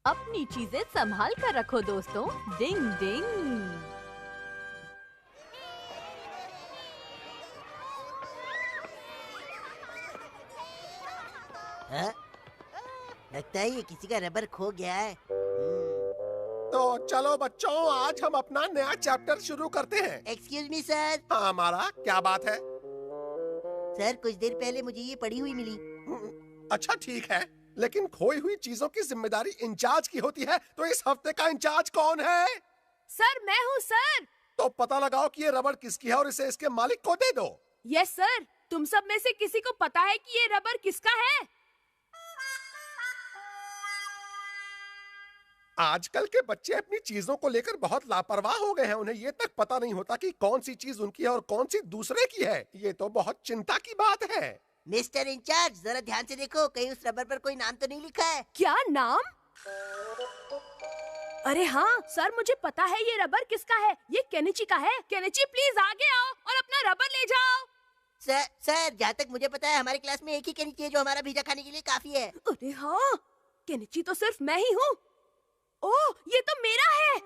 अपनी चीजें संभाल कर रखो दोस्तों। डिंग डिंग। हाँ? लगता है ये किसी का रबर खो गया है। तो चलो बच्चों, आज हम अपना नया चैप्टर शुरू करते हैं। Excuse me sir. हाँ हमारा क्या बात है? सर कुछ देर पहले मुझे ये पड़ी हुई मिली। अच्छा ठीक है, लेकिन खोई हुई चीजों की जिम्मेदारी इंचार्ज की होती है, तो इस हफ्ते का इंचार्ज कौन है? सर मैं हूँ सर। तो पता लगाओ कि ये रबड़ किसकी है और इसे इसके मालिक को दे दो। Yes sir. तुम सब में से किसी को पता है कि ये रबर किसका है? आजकल के बच्चे अपनी चीजों को लेकर बहुत लापरवाह हो गए हैं। उन्हें ये तक पता नहीं होता कि कौन सी चीज उनकी है और कौन सी दूसरे की है। ये तो बहुत चिंता की बात है। मिस्टर इंचार्ज, जरा ध्यान से देखो, कहीं उस रबर पर कोई नाम तो नहीं लिखा है? क्या नाम? अरे हाँ सर, मुझे पता है ये रबर किसका है। ये केनिची का है। केनिची प्लीज आगे आओ और अपना रबर ले जाओ। सर जहाँ तक मुझे पता है हमारी क्लास में एक ही केनिची है जो हमारा पिज्जा खाने के लिए काफी है। अरे हाँ, केनिची तो सिर्फ मैं ही हूँ। ओह, ये तो मेरा है।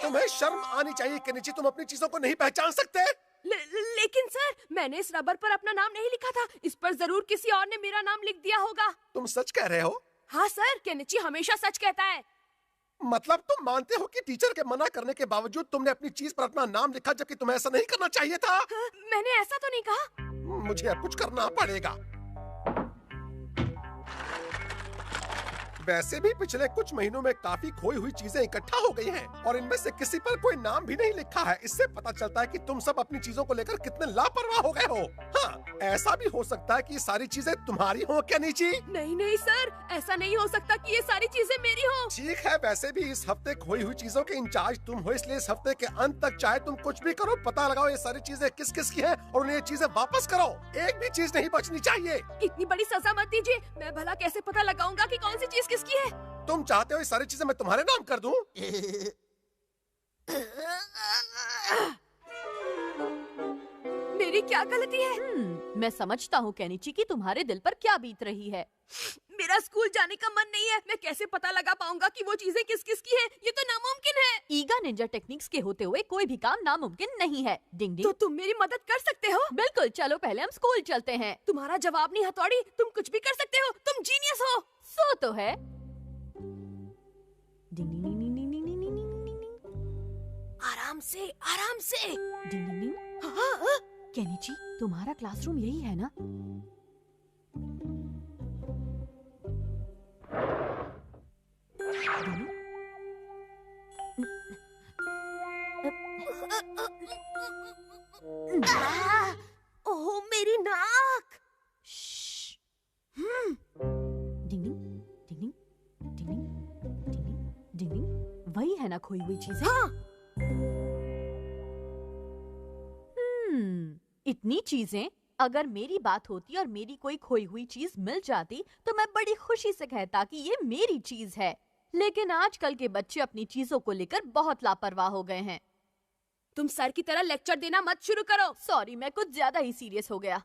तुम्हें शर्म आनी चाहिए केनिची, तुम अपनी चीजों को नहीं पहचान सकते? लेकिन सर, मैंने इस रबर पर अपना नाम नहीं लिखा था। इस पर जरूर किसी और ने मेरा नाम लिख दिया होगा। तुम सच कह रहे हो? हाँ सर, केनिची हमेशा सच कहता है। मतलब तुम मानते हो कि टीचर के मना करने के बावजूद तुमने अपनी चीज पर अपना नाम लिखा, जबकि तुम्हें ऐसा नहीं करना चाहिए था? हाँ, मैंने ऐसा तो नहीं कहा। मुझे अब कुछ करना पड़ेगा। वैसे भी पिछले कुछ महीनों में काफी खोई हुई चीजें इकट्ठा हो गई हैं और इनमें से किसी पर कोई नाम भी नहीं लिखा है। इससे पता चलता है कि तुम सब अपनी चीजों को लेकर कितने लापरवाह हो गए हो। हाँ, ऐसा भी हो सकता है कि ये सारी चीजें तुम्हारी हो केनिची। नहीं सर, ऐसा नहीं हो सकता कि ये सारी चीजें मेरी हो। ठीक है, वैसे भी इस हफ्ते खोई हुई चीजों के इंचार्ज तुम हो, इसलिए इस हफ्ते के अंत तक चाहे तुम कुछ भी करो, पता लगाओ ये सारी चीजें किस किस की हैं और उन्हें ये चीजें वापस करो। एक भी चीज नहीं बचनी चाहिए। इतनी बड़ी सजा मत दीजिए। मैं भला कैसे पता लगाऊंगा कि कौन सी चीज किसकी है? तुम चाहते हो ये सारी चीजें मैं तुम्हारे नाम कर दूं? मेरी क्या गलती है? मैं समझता हूँ केनिची कि तुम्हारे दिल पर क्या बीत रही है। मेरा स्कूल जाने का मन नहीं है। मैं कैसे पता लगा पाऊंगा कि वो चीजें किस किस की है? ये तो नामुमकिन है। ईगा निंजा टेक्निक्स के होते हुए कोई भी काम नामुमकिन नहीं है। डिंग डिंग। तो तुम मेरी मदद कर सकते हो? बिल्कुल, चलो पहले हम स्कूल चलते हैं। तुम्हारा जवाब नहीं हथौड़ी, तुम कुछ भी कर सकते हो। तुम जीनियस हो। सो तो है। डिंग डिंग डिंग डिंग डिंग डिंग डिंग डिंग। आराम से, आराम से। डिंग डिंग डिंग। हाँ, केनिची, तुम्हारा क्लासरूम यही है ना? ओह मेरी नाक। डिंग डिंग डिंग डिंग डिंग डिंग डिंग डिंग। वही है ना खोई हुई चीजें? हाँ। इतनी चीजें। अगर मेरी बात होती और मेरी कोई खोई हुई चीज मिल जाती तो मैं बड़ी खुशी से कहता कि ये मेरी चीज है। लेकिन आजकल के बच्चे अपनी चीजों को लेकर बहुत लापरवाह हो गए हैं। तुम सर की तरह लेक्चर देना मत शुरू करो। सॉरी, मैं कुछ ज्यादा ही सीरियस हो गया।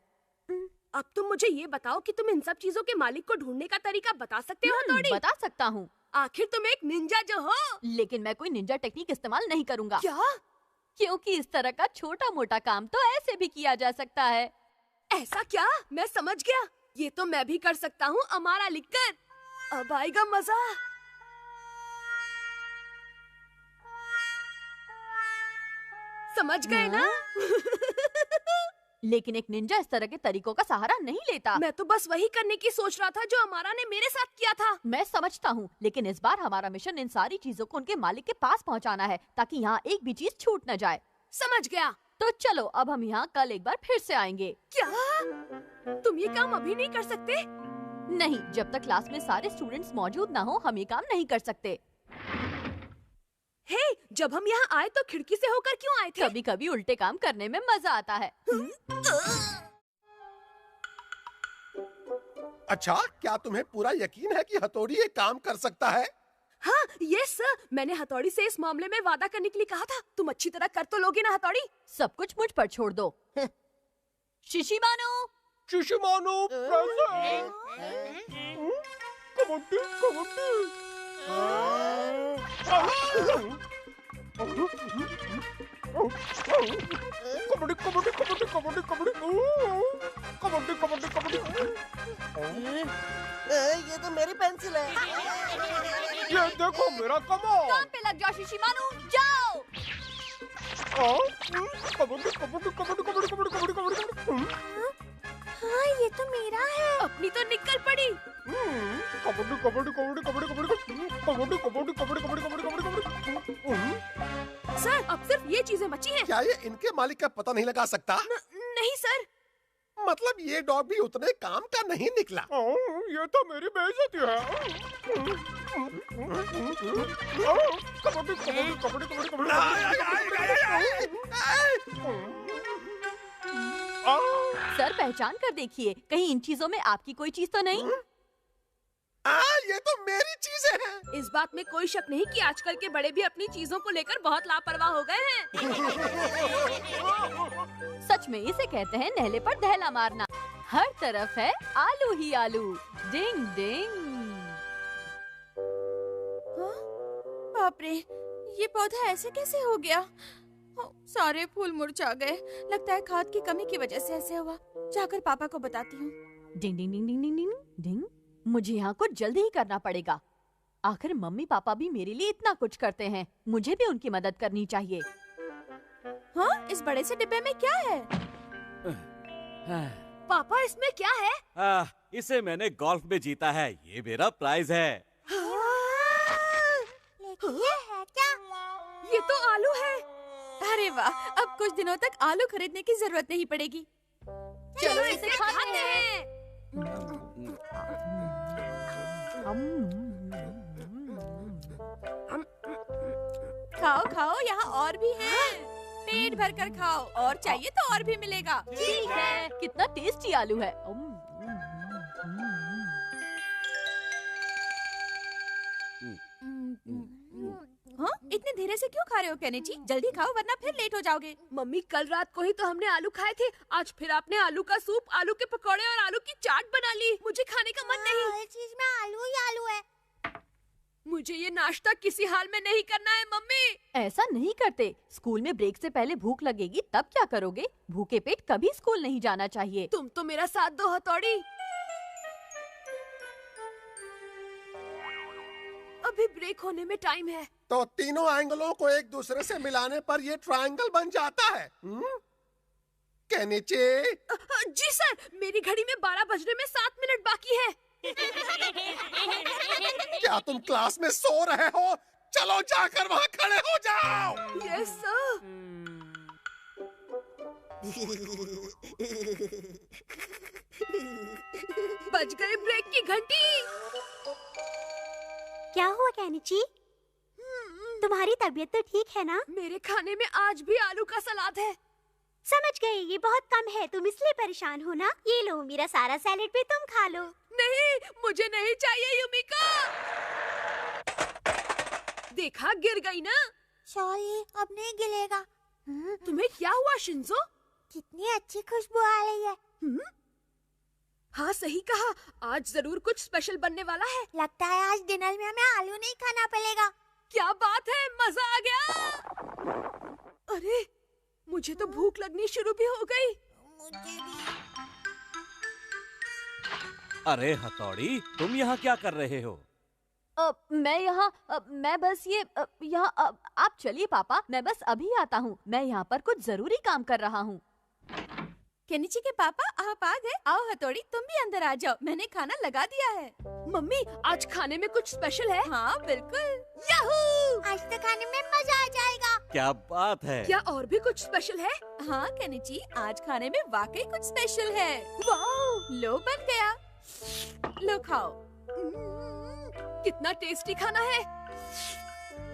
अब तुम मुझे ये बताओ कि तुम इन सब चीजों के मालिक को ढूंढने का तरीका बता सकते हो हथौड़ी? बता सकता हूँ। आखिर तुम एक निंजा जो हो। लेकिन मैं कोई निंजा टेक्निक इस्तेमाल नहीं करूँगा। क्या? क्योंकि इस तरह का छोटा मोटा काम तो ऐसे भी किया जा सकता है। ऐसा क्या? मैं समझ गया। ये तो मैं भी कर सकता हूँ अमारा लिखकर। अब आएगा मजा। समझ गए ना? लेकिन एक निंजा इस तरह के तरीकों का सहारा नहीं लेता। मैं तो बस वही करने की सोच रहा था जो अमारा ने मेरे साथ किया था। मैं समझता हूँ, लेकिन इस बार हमारा मिशन इन सारी चीजों को उनके मालिक के पास पहुँचाना है ताकि यहाँ एक भी चीज छूट न जाए। समझ गया। तो चलो, अब हम यहाँ कल एक बार फिर से आएंगे। क्या? तुम ये काम अभी नहीं कर सकते? नहीं, जब तक क्लास में सारे स्टूडेंट्स मौजूद ना हो हम ये काम नहीं कर सकते। हे, जब हम यहाँ आए तो खिड़की से होकर क्यों आए थे? कभी कभी उल्टे काम करने में मजा आता है। अच्छा, क्या तुम्हें पूरा यकीन है कि हथौड़ी ये काम कर सकता है? हाँ, यस सर। मैंने हथौड़ी से इस मामले में वादा करने के लिए कहा था। तुम अच्छी तरह कर तो लोगे ना हथौड़ी? सब कुछ मुझ पर छोड़ दो। शिशिमानो, शिशिमानो, कबड्डी कबड्डी कबड्डी कबड्डी कबड्डी कबड्डी कबड्डी कबड्डी कबड्डी कबड्डी। ये तो मेरी पेंसिल है। ये देखो मेरा कमाल। काम पे लग जाओ शिशिमारू, जाओ। कबड्डी कबड्डी कबड्डी कबड्डी कबड्डी कबड्डी कबड्डी। हाँ, ये तो मेरा है। अपनी तो निकल पड़ी। कबड्डी कबड्डी कबड्डी कबड्डी कबड्डी कबड्डी कबड्डी कबड्डी कबड्डी कबड्डी कबड्डी। सर, अब सिर्फ ये चीजें बची हैं। क्या ये इनके मालिक का पता नहीं लगा सकता? नहीं सर। मतलब ये डॉग भी उतने काम का नहीं निकला। ये तो मेरी बेइज्जती है। कबड्डी कबड्डी कबड्डी कबड्डी कबड्डी। सर, पहचान कर देखिए, कहीं इन चीजों में आपकी कोई चीज तो नहीं? ये तो मेरी चीजें हैं। इस बात में कोई शक नहीं कि आजकल के बड़े भी अपनी चीजों को लेकर बहुत लापरवाह हो गए हैं। सच में इसे कहते हैं नहले पर दहला मारना। हर तरफ है आलू ही आलू। डिंग डिंग। बाप रे, ये पौधा ऐसे कैसे हो गया? सारे फूल मुरझा गए। लगता है खाद की कमी की वजह से ऐसे हुआ। जाकर पापा को बताती हूँ। डिंग डिंग डिंग डिंग डिंग डिंग डिंग। मुझे यहाँ कुछ जल्दी ही करना पड़ेगा। आखिर मम्मी पापा भी मेरे लिए इतना कुछ करते हैं, मुझे भी उनकी मदद करनी चाहिए। हाँ, इस बड़े से डिब्बे में क्या है? पापा, इसमें क्या है? इसे मैंने गोल्फ में जीता है, ये मेरा प्राइज है। लेकिन ये है क्या? ये तो आलू है। अरे वाह, अब कुछ दिनों तक आलू खरीदने की जरूरत नहीं पड़ेगी। चलो इसे खाते हैं। खाओ खाओ, यहाँ और भी हैं। पेट भर कर खाओ, और चाहिए तो और भी मिलेगा। ठीक है। कितना टेस्टी आलू है। हाँ, इतने धीरे से क्यों खा रहे हो केनिची? जल्दी खाओ वरना फिर लेट हो जाओगे। मम्मी, कल रात को ही तो हमने आलू खाए थे। आज फिर आपने आलू का सूप, आलू के पकौड़े और आलू की चाट बना ली। मुझे खाने का मन नहीं। हर चीज में आलू ही आलू है। मुझे ये नाश्ता किसी हाल में नहीं करना है मम्मी। ऐसा नहीं करते। स्कूल में ब्रेक से पहले भूख लगेगी तब क्या करोगे? भूखे पेट कभी स्कूल नहीं जाना चाहिए। तुम तो मेरा साथ दो हथौड़ी। अभी ब्रेक होने में टाइम है। तो तीनों एंगलों को एक दूसरे से मिलाने पर ये ट्रायंगल बन जाता है। केनिची? जी सर, मेरी घड़ी में 12 बजने में 7 मिनट बाकी है। क्या तुम क्लास में सो रहे हो? चलो जाकर वहाँ खड़े हो जाओ। Yes sir. बज गई ब्रेक की घंटी। क्या हुआ केनिची? तुम्हारी तबीयत तो ठीक है ना? मेरे खाने में आज भी आलू का सलाद है। समझ गई, ये बहुत कम है, तुम इसलिए परेशान हो ना। ये लो, मेरा सारा सैलेड भी तुम खा लो। नहीं, मुझे नहीं चाहिए युमिका। देखा, गिर गई ना। सॉरी, अब नहीं गिलेगा। तुम्हें क्या हुआ शिंजो? कितनी अच्छी खुशबू आ रही है। हाँ, सही कहा। आज जरूर कुछ स्पेशल बनने वाला है। लगता है आज डिनर में हमें आलू नहीं खाना पड़ेगा। क्या बात है, मजा आ गया। अरे, मुझे तो भूख लगनी शुरू भी हो गई। मुझे भी। अरे हथौड़ी, तुम यहाँ क्या कर रहे हो? मैं यहाँ मैं बस यहाँ आप चलिए पापा, मैं बस अभी आता हूँ। मैं यहाँ पर कुछ जरूरी काम कर रहा हूँ। केनिची के पापा, आप आ गए। आओ हथौड़ी, तुम भी अंदर आ जाओ, मैंने खाना लगा दिया है। मम्मी, आज खाने में कुछ स्पेशल है? हाँ बिल्कुल। याहू! आज तो खाने में मजा आ जाएगा। क्या बात है? क्या और भी कुछ स्पेशल है? हाँ केनिची, आज खाने में वाकई कुछ स्पेशल है। वाह! लो, बन गया। लो खाओ। कितना टेस्टी खाना है।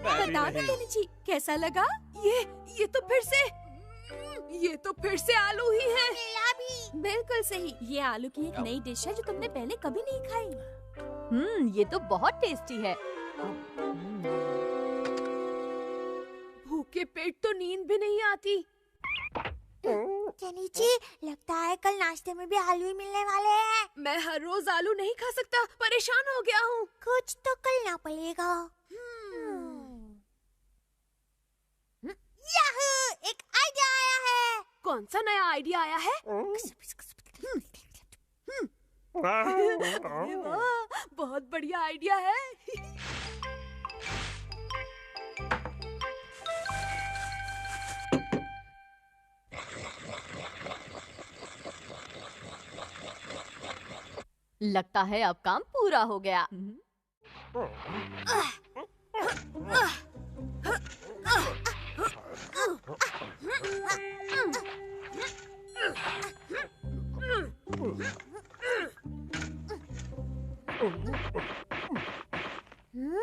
बताओ ना केनिची, कैसा लगा? ये तो फिर से आलू ही है। बिल्कुल सही, ये आलू की एक नई डिश है जो तुमने पहले कभी नहीं खाई। ये तो बहुत टेस्टी है। भूखे पेट तो नींद भी नहीं आती। केनिची, लगता है कल नाश्ते में भी आलू ही मिलने वाले हैं। मैं हर रोज आलू नहीं खा सकता, परेशान हो गया हूँ। कुछ तो करना पड़ेगा। याहू! एक आइडिया आया है। कौन सा नया आइडिया आया है? अरे वाह, बहुत बढ़िया आइडिया है। लगता है अब काम पूरा हो गया।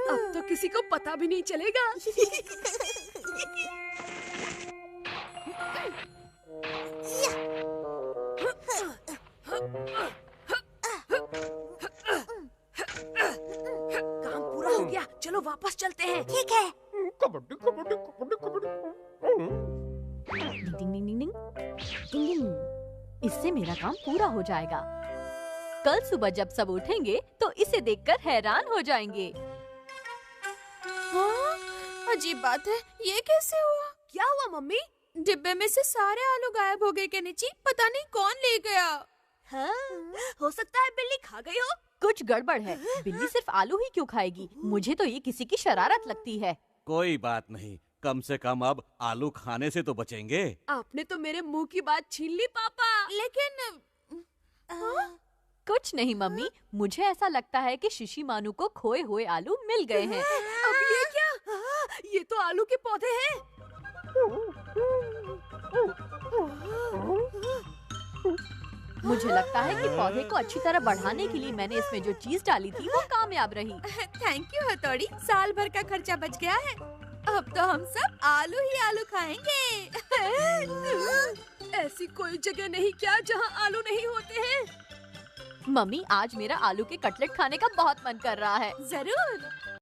अब तो किसी को पता भी नहीं चलेगा। काम पूरा हो गया, चलो वापस चलते हैं। ठीक है। कबड्डी कबड्डी कबड्डी कबड्डी। डिंग डिंग डिंग डिंग डिंग डिंग। इससे मेरा काम पूरा हो जाएगा। कल सुबह जब सब उठेंगे तो इसे देखकर हैरान हो जाएंगे। हाँ, अजीब बात है, ये कैसे हुआ? क्या हुआ मम्मी? डिब्बे में से सारे आलू गायब हो गए केनिची, पता नहीं कौन ले गया। हाँ, हो सकता है बिल्ली खा गई हो। कुछ गड़बड़ है। बिल्ली सिर्फ आलू ही क्यों खाएगी? मुझे तो ये किसी की शरारत लगती है। कोई बात नहीं, कम से कम अब आलू खाने से तो बचेंगे। आपने तो मेरे मुंह की बात छीन ली पापा। लेकिन कुछ नहीं मम्मी, मुझे ऐसा लगता है कि शिशी मानू को खोए हुए आलू मिल गए हैं। अब ये क्या? ये तो आलू के पौधे हैं। मुझे लगता है कि पौधे को अच्छी तरह बढ़ाने के लिए मैंने इसमें जो चीज डाली थी वो कामयाब रही। थैंक यू हथौड़ी, साल भर का खर्चा बच गया है। अब तो हम सब आलू ही आलू खाएंगे। ऐसी कोई जगह नहीं क्या जहाँ आलू नहीं होते हैं? मम्मी, आज मेरा आलू के कटलेट खाने का बहुत मन कर रहा है। जरूर।